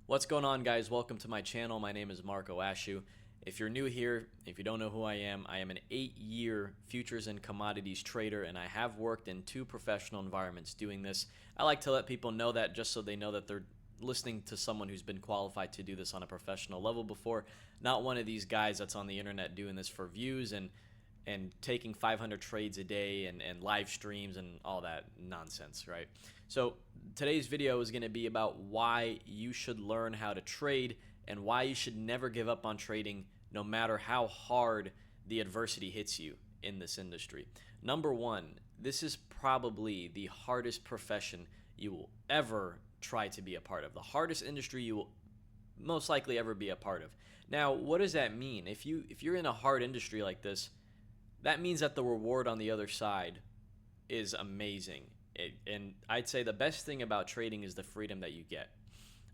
What's going on, guys? Welcome to my channel. My name is Marco Ashu. If you're new here, if you don't know who I am an 8-year futures and commodities trader, and I have worked in 2 professional environments doing this. I like to let people know that just so they know that they're listening to someone who's been qualified to do this on a professional level before, not one of these guys that's on the internet doing this for views and taking 500 trades a day and live streams and all that nonsense, right? So today's video is going to be about why you should learn how to trade and why you should never give up on trading no matter how hard the adversity hits you in this industry. Number one, this is probably the hardest profession you will ever try to be a part of. The hardest industry you will most likely ever be a part of. Now, what does that mean? If you're in a hard industry like this, that means that the reward on the other side is amazing. And I'd say the best thing about trading is the freedom that you get.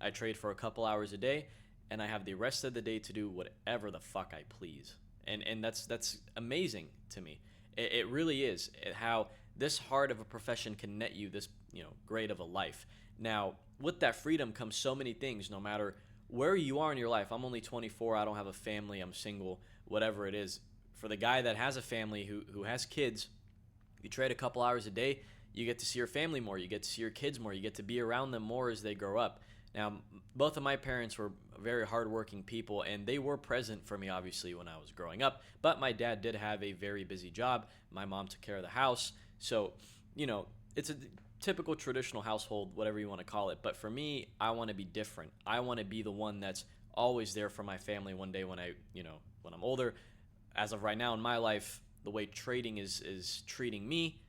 I trade for a couple hours a day, and I have the rest of the day to do whatever the fuck I please. And that's amazing to me. It really is how this hard of a profession can net you this great of a life. Now, with that freedom comes so many things, no matter where you are in your life. I'm only 24. I don't have a family. I'm single. Whatever it is. For the guy that has a family who has kids, you trade a couple hours a day, you get to see your family more, you get to see your kids more, you get to be around them more as they grow up. Now, both of my parents were very hardworking people, and they were present for me, obviously, when I was growing up. But my dad did have a very busy job. My mom took care of the house. So, it's a typical traditional household, whatever you want to call it. But for me, I want to be different. I want to be the one that's always there for my family one day when when I'm older. As of right now in my life, the way trading is treating me,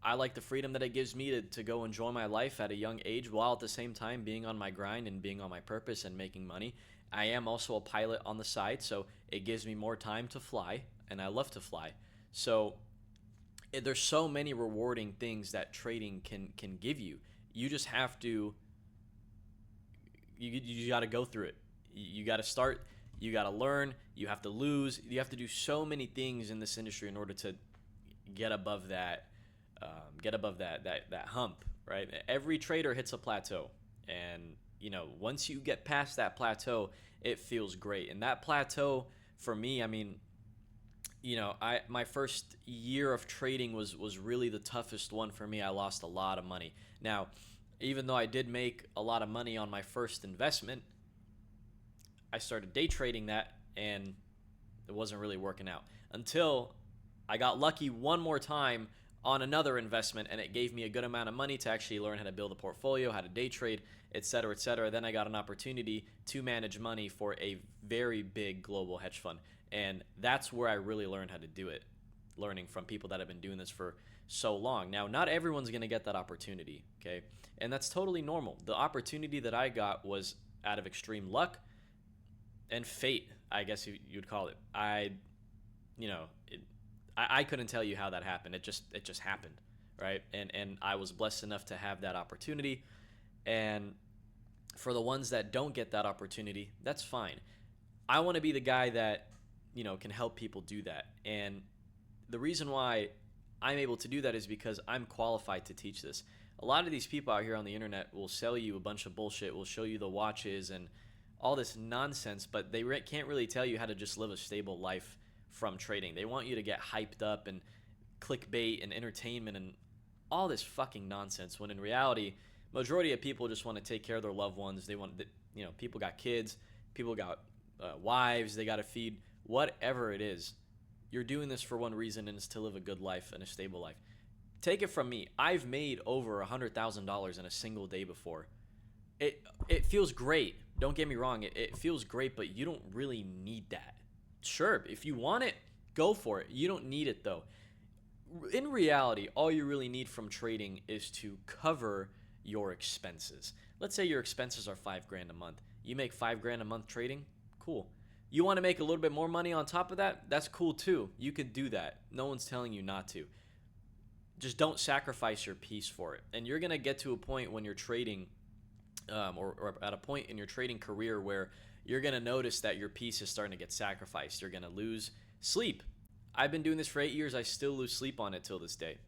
I like the freedom that it gives me to go enjoy my life at a young age while at the same time being on my grind and being on my purpose and making money. I am also a pilot on the side, so it gives me more time to fly, and I love to fly. So there's so many rewarding things that trading can give you. You just have to, you got to go through it. You got to start. You got to learn, you have to lose, you have to do so many things in this industry in order to get above that hump, right? Every trader hits a plateau, and once you get past that plateau, it feels great. And that plateau for me, my first year of trading was really the toughest one for me. I lost a lot of money. Now, even though I did make a lot of money on my first investment, I started day trading that, and it wasn't really working out until I got lucky one more time on another investment, and it gave me a good amount of money to actually learn how to build a portfolio, how to day trade, etc., etc. Then I got an opportunity to manage money for a very big global hedge fund, and that's where I really learned how to do it, learning from people that have been doing this for so long. Now, not everyone's going to get that opportunity, okay? And that's totally normal. The opportunity that I got was out of extreme luck and fate, I guess you'd call it. I couldn't tell you how that happened. It just happened, right? And I was blessed enough to have that opportunity. And for the ones that don't get that opportunity, that's fine. I want to be the guy that can help people do that. And the reason why I'm able to do that is because I'm qualified to teach this. A lot of these people out here on the internet will sell you a bunch of bullshit, will show you the watches and all this nonsense, but they can't really tell you how to just live a stable life from trading. They want you to get hyped up and clickbait and entertainment and all this fucking nonsense, when in reality, majority of people just want to take care of their loved ones. They want, people got kids, people got wives, they got to feed, whatever it is. You're doing this for one reason, and it's to live a good life and a stable life. Take it from me. I've made over $100,000 in a single day before. It feels great. Don't get me wrong. It feels great, but you don't really need that. Sure, if you want it, go for it. You don't need it, though. In reality, all you really need from trading is to cover your expenses. Let's say your expenses are $5,000 a month. You make $5,000 a month trading? Cool. You want to make a little bit more money on top of that? That's cool too. You could do that. No one's telling you not to. Just don't sacrifice your peace for it. And you're going to get to a point when you're trading or at a point in your trading career where you're going to notice that your peace is starting to get sacrificed. You're going to lose sleep. I've been doing this for 8 years. I still lose sleep on it till this day.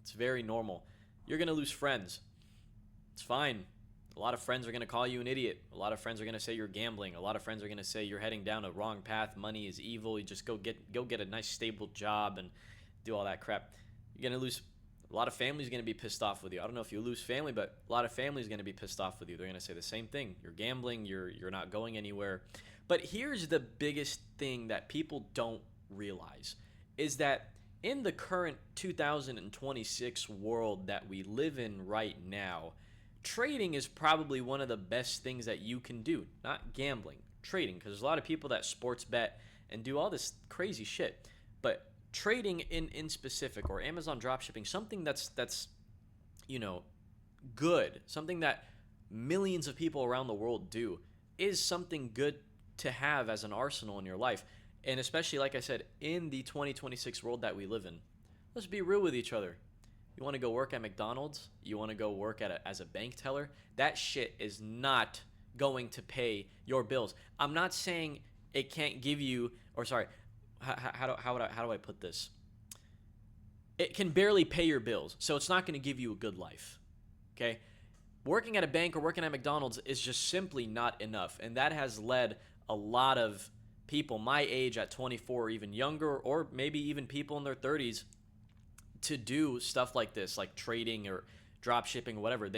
It's very normal. You're going to lose friends. It's fine. A lot of friends are going to call you an idiot. A lot of friends are going to say you're gambling. A lot of friends are going to say you're heading down a wrong path. Money is evil. You just go get a nice stable job and do all that crap. You're going to lose. A lot of families are going to be pissed off with you. I don't know if you lose family, but a lot of families are going to be pissed off with you. They're going to say the same thing. You're gambling. You're not going anywhere. But here's the biggest thing that people don't realize is that in the current 2026 world that we live in right now, trading is probably one of the best things that you can do. Not gambling, trading, because there's a lot of people that sports bet and do all this crazy shit. But trading in specific, or Amazon dropshipping, something that's good, something that millions of people around the world do, is something good to have as an arsenal in your life. And especially, like I said, in the 2026 world that we live in, let's be real with each other. You want to go work at McDonald's? You want to go work as a bank teller? That shit is not going to pay your bills. I'm not saying it can't give you, or sorry, how do I put this? It can barely pay your bills, so it's not going to give you a good life. Okay? Working at a bank or working at McDonald's is just simply not enough, and that has led a lot of people my age at 24 or even younger, or maybe even people in their 30s, to do stuff like this, like trading or drop shipping or whatever.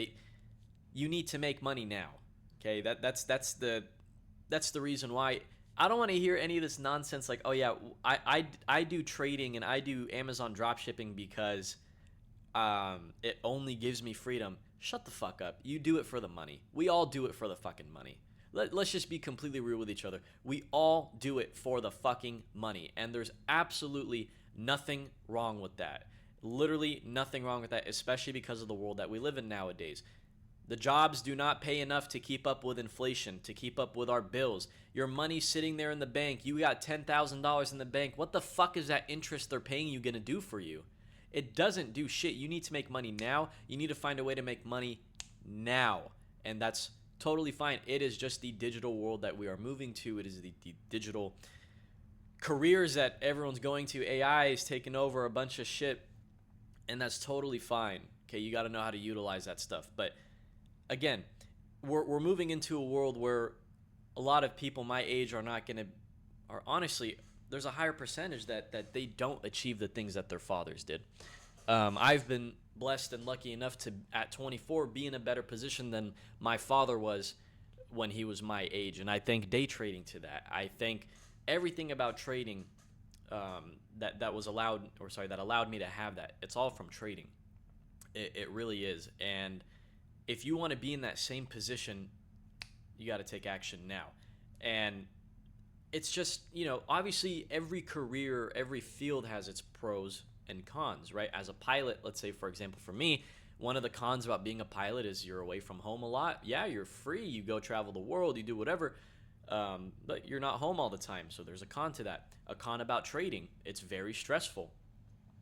You need to make money now. Okay, that's the reason why. I don't want to hear any of this nonsense like, oh yeah, I do trading and I do Amazon drop shipping because it only gives me freedom. Shut the fuck up. You do it for the money. We all do it for the fucking money. Let's just be completely real with each other. We all do it for the fucking money, and there's absolutely nothing wrong with that. Literally nothing wrong with that, especially because of the world that we live in nowadays. The jobs do not pay enough to keep up with inflation, to keep up with our bills. Your money's sitting there in the bank. You got $10,000 in the bank. What the fuck is that interest they're paying you going to do for you? It doesn't do shit. You need to make money now. You need to find a way to make money now. And that's totally fine. It is just the digital world that we are moving to. It is the digital careers that everyone's going to. AI is taking over a bunch of shit, and that's totally fine. Okay, you got to know how to utilize that stuff. But again, we're moving into a world where a lot of people my age are not going to, or honestly, there's a higher percentage that they don't achieve the things that their fathers did. I've been blessed and lucky enough to, at 24, be in a better position than my father was when he was my age, and I thank day trading to that. I think everything about trading that allowed me to have that. It's all from trading. It really is. And if you want to be in that same position, you got to take action now. And it's just, obviously every career, every field has its pros and cons, right? As a pilot, let's say, for example, for me, one of the cons about being a pilot is you're away from home a lot. Yeah, you're free. You go travel the world. You do whatever. But you're not home all the time. So there's a con to that. A con about trading, it's very stressful.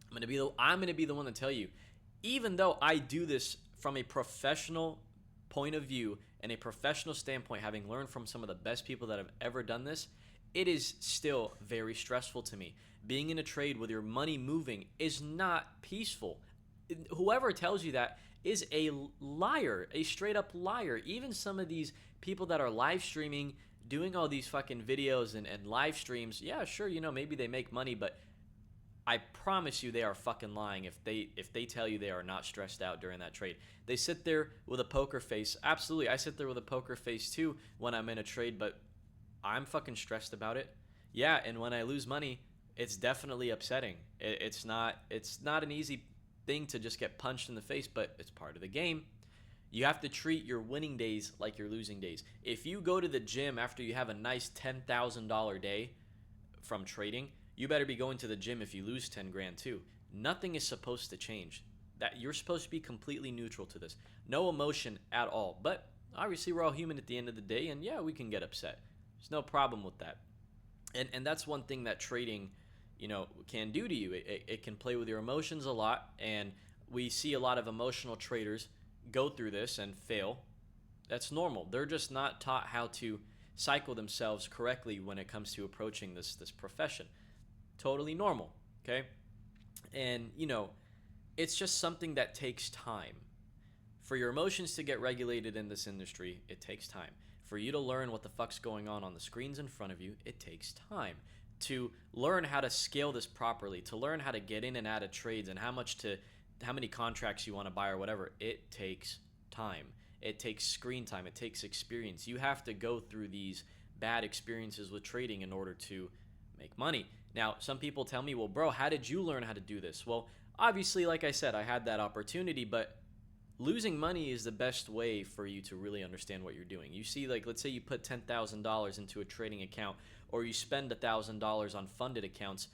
I'm gonna be the one to tell you, even though I do this from a professional point of view and a professional standpoint, having learned from some of the best people that have ever done this, it is still very stressful to me. Being in a trade with your money moving is not peaceful. Whoever tells you that is a liar, a straight up liar. Even some of these people that are live streaming, doing all these fucking videos and live streams, yeah, sure, maybe they make money, but I promise you they are fucking lying if they tell you they are not stressed out during that trade. They sit there with a poker face. Absolutely, I sit there with a poker face too when I'm in a trade, but I'm fucking stressed about it. Yeah, and when I lose money, it's definitely upsetting. It's not an easy thing to just get punched in the face, but it's part of the game. You have to treat your winning days like your losing days. If you go to the gym after you have a nice $10,000 day from trading, you better be going to the gym if you lose 10 grand too. Nothing is supposed to change. That you're supposed to be completely neutral to this. No emotion at all. But obviously we're all human at the end of the day, and yeah, we can get upset. There's no problem with that. And that's one thing that trading, can do to you. It can play with your emotions a lot, and we see a lot of emotional traders go through this and fail. That's normal. They're just not taught how to cycle themselves correctly when it comes to approaching this profession. Totally normal, okay? And, it's just something that takes time. For your emotions to get regulated in this industry, it takes time. For you to learn what the fuck's going on the screens in front of you, it takes time. To learn how to scale this properly, to learn how to get in and out of trades and how many contracts you want to buy or whatever, it takes time. It takes screen time. It takes experience. You have to go through these bad experiences with trading in order to make money. Now, some people tell me, well, bro, how did you learn how to do this? Well, obviously, like I said, I had that opportunity, but losing money is the best way for you to really understand what you're doing. You see, like, let's say you put $10,000 into a trading account, or you spend $1,000 on funded accounts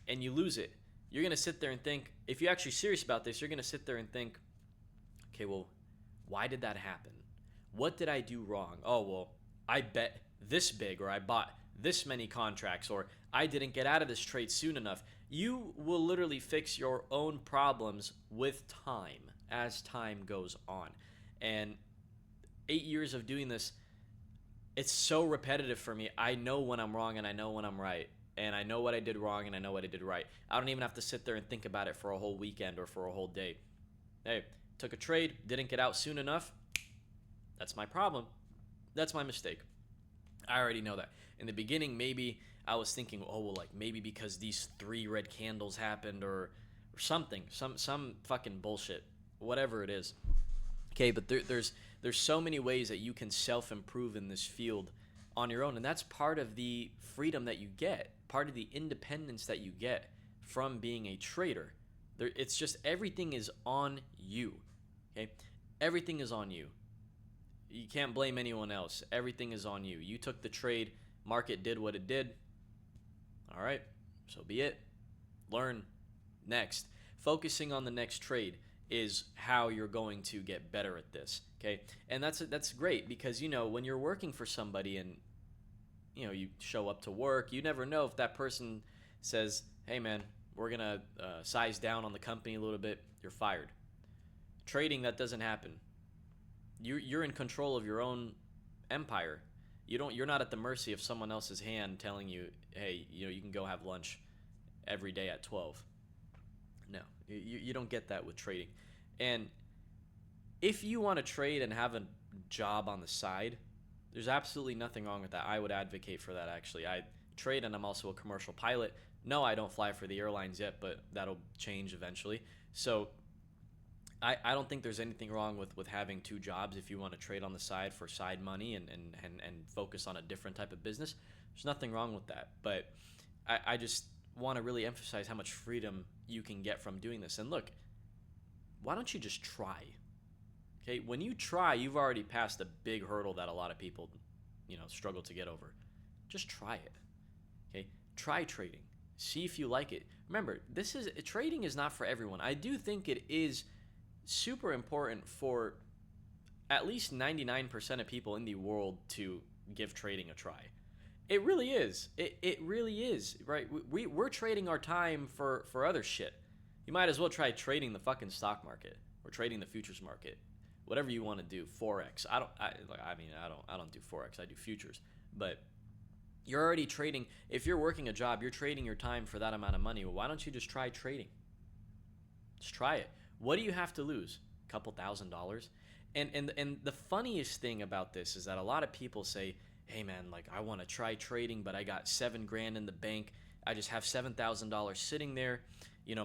and you lose it. You're going to sit there and think, if you're actually serious about this, you're going to sit there and think, okay, well, why did that happen? What did I do wrong? Oh, well, I bet this big, or I bought this many contracts, or I didn't get out of this trade soon enough. You will literally fix your own problems with time as time goes on. And 8 years of doing this, it's so repetitive for me. I know when I'm wrong and I know when I'm right. And I know what I did wrong and I know what I did right. I don't even have to sit there and think about it for a whole weekend or for a whole day. Hey, took a trade, didn't get out soon enough. That's my problem. That's my mistake. I already know that. In the beginning, maybe I was thinking, oh, well, like maybe because these 3 red candles happened or something, some fucking bullshit, whatever it is. Okay, but there's so many ways that you can self-improve in this field on your own, and that's part of the freedom that you get, part of the independence that you get from being a trader. It's just everything is on you. Okay, everything is on you. You can't blame anyone else. Everything is on you. You took the trade, market did what it did. All right, so be it. Learn. Next, focusing on the next trade is how you're going to get better at this. Okay, and that's great because when you're working for somebody and you show up to work, you never know if that person says, hey man, we're gonna size down on the company a little bit, you're fired. Trading, that doesn't happen. You're in control of your own empire. You're not at the mercy of someone else's hand telling you, hey, you can go have lunch every day at 12. No, you don't get that with trading. And if you want to trade and have a job on the side, there's absolutely nothing wrong with that. I would advocate for that, actually. I trade and I'm also a commercial pilot. No, I don't fly for the airlines yet, but that'll change eventually. So I don't think there's anything wrong with having 2 jobs if you want to trade on the side for side money and focus on a different type of business. There's nothing wrong with that. But I just want to really emphasize how much freedom you can get from doing this. And look, why don't you just try? Okay, when you try, you've already passed a big hurdle that a lot of people, struggle to get over. Just try it. Okay, try trading. See if you like it. Remember, trading is not for everyone. I do think it is super important for at least 99% of people in the world to give trading a try. It really is. It really is, right? We're trading our time for other shit. You might as well try trading the fucking stock market or trading the futures market. Whatever you want to do, Forex. I don't do Forex. I do futures. But you're already trading. If you're working a job, you're trading your time for that amount of money. Well, why don't you just try trading? Just try it. What do you have to lose? A couple $1,000s? And the funniest thing about this is that a lot of people say, hey man, like I want to try trading, but I got $7,000 in the bank. I just have $7,000 sitting there.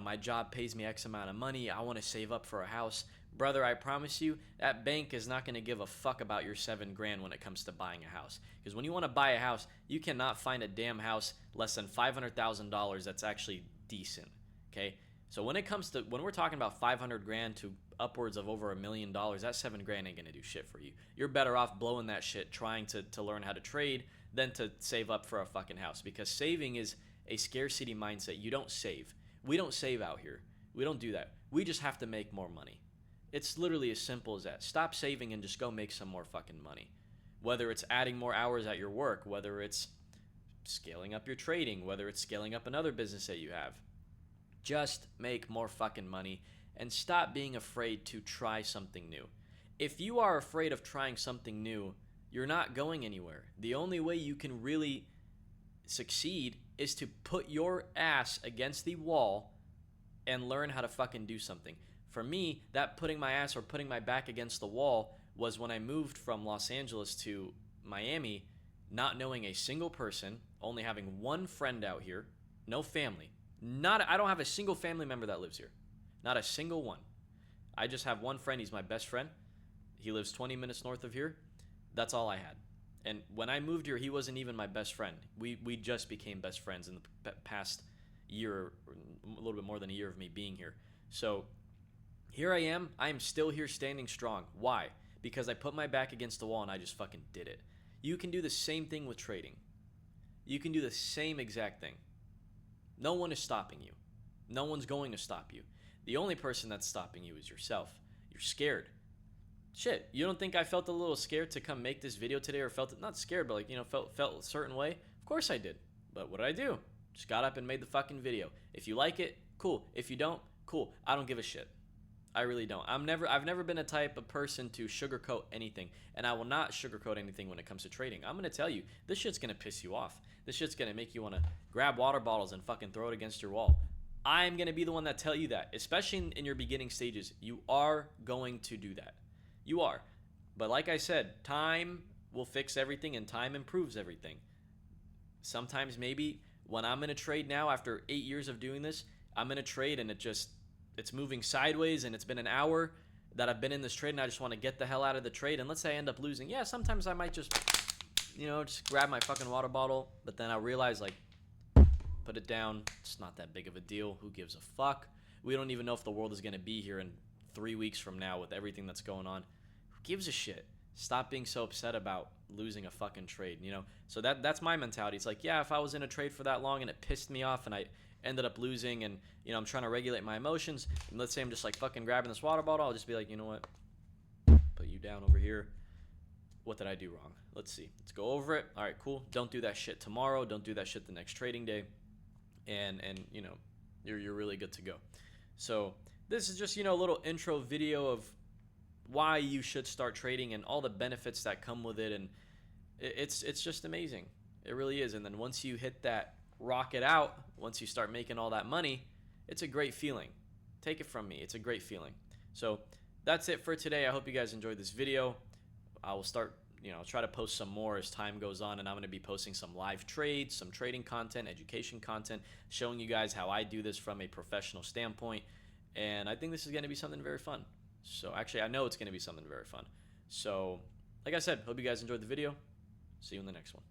My job pays me X amount of money. I want to save up for a house. Brother, I promise you, that bank is not going to give a fuck about your $7,000 when it comes to buying a house. Because when you want to buy a house, you cannot find a damn house less than $500,000 that's actually decent. Okay? So when we're talking about $500,000 to upwards of over $1 million, that $7,000 ain't gonna do shit for you. You're better off blowing that shit trying to learn how to trade than to save up for a fucking house. Because saving is a scarcity mindset. You don't save. We don't save out here. We don't do that. We just have to make more money. It's literally as simple as that. Stop saving and just go make some more fucking money. Whether it's adding more hours at your work, whether it's scaling up your trading, whether it's scaling up another business that you have. Just make more fucking money and stop being afraid to try something new. If you are afraid of trying something new, you're not going anywhere. The only way you can really succeed is to put your ass against the wall and learn how to fucking do something. For me, that putting my ass or putting my back against the wall was when I moved from Los Angeles to Miami, not knowing a single person, only having one friend out here, no family. I don't have a single family member that lives here. Not a single one. I just have one friend. He's my best friend. He lives 20 minutes north of here. That's all I had. And when I moved here, he wasn't even my best friend. We just became best friends in the past year, a little bit more than a year of me being here. So here I am. I am still here standing strong. Why? Because I put my back against the wall and I just fucking did it. You can do the same thing with trading. You can do the same exact thing. No one is stopping you. No one's going to stop you. The only person that's stopping you is yourself. You're scared. Shit, you don't think I felt a little scared to come make this video today, or felt it, not scared, but like, you know, felt a certain way? Of course I did. But what did I do? Just got up and made the fucking video. If you like it, cool. If you don't, cool. I don't give a shit. I really don't. I've never been a type of person to sugarcoat anything, and I will not sugarcoat anything when it comes to trading. I'm gonna tell you, this shit's gonna piss you off. This shit's gonna make you wanna grab water bottles and fucking throw it against your wall. I'm gonna be the one that tell you that, especially in your beginning stages. You are going to do that. You are. But like I said, time will fix everything, and time improves everything. Sometimes maybe when I'm gonna trade now, after 8 years of doing this, I'm gonna trade and it's moving sideways, and it's been an hour that I've been in this trade, and I just want to get the hell out of the trade, and let's say I end up losing. Yeah, sometimes I might just grab my fucking water bottle, but then I realize, like, put it down. It's not that big of a deal. Who gives a fuck? We don't even know if the world is going to be here in 3 weeks from now with everything that's going on. Who gives a shit? Stop being so upset about losing a fucking trade, you know? So that's my mentality. It's like, yeah, if I was in a trade for that long and it pissed me off and I ended up losing, and, you know, I'm trying to regulate my emotions, and let's say I'm just like fucking grabbing this water bottle, I'll just be like, you know what? Put you down over here. What did I do wrong? Let's see. Let's go over it. All right, cool. Don't do that shit tomorrow. Don't do that shit the next trading day. And you know, you're really good to go. So this is just, you know, a little intro video of why you should start trading and all the benefits that come with it, and it's just amazing. It really is. And then once you hit that rocket out, once you start making all that money, it's a great feeling. Take it from me, it's a great feeling. So that's it for today. I hope you guys enjoyed this video. I will start, you know, try to post some more as time goes on, and I'm going to be posting some live trades, some trading content, education content, showing you guys how I do this from a professional standpoint. And I think this is going to be something very fun. So actually, I know it's going to be something very fun. So like I said, hope you guys enjoyed the video. See you in the next one.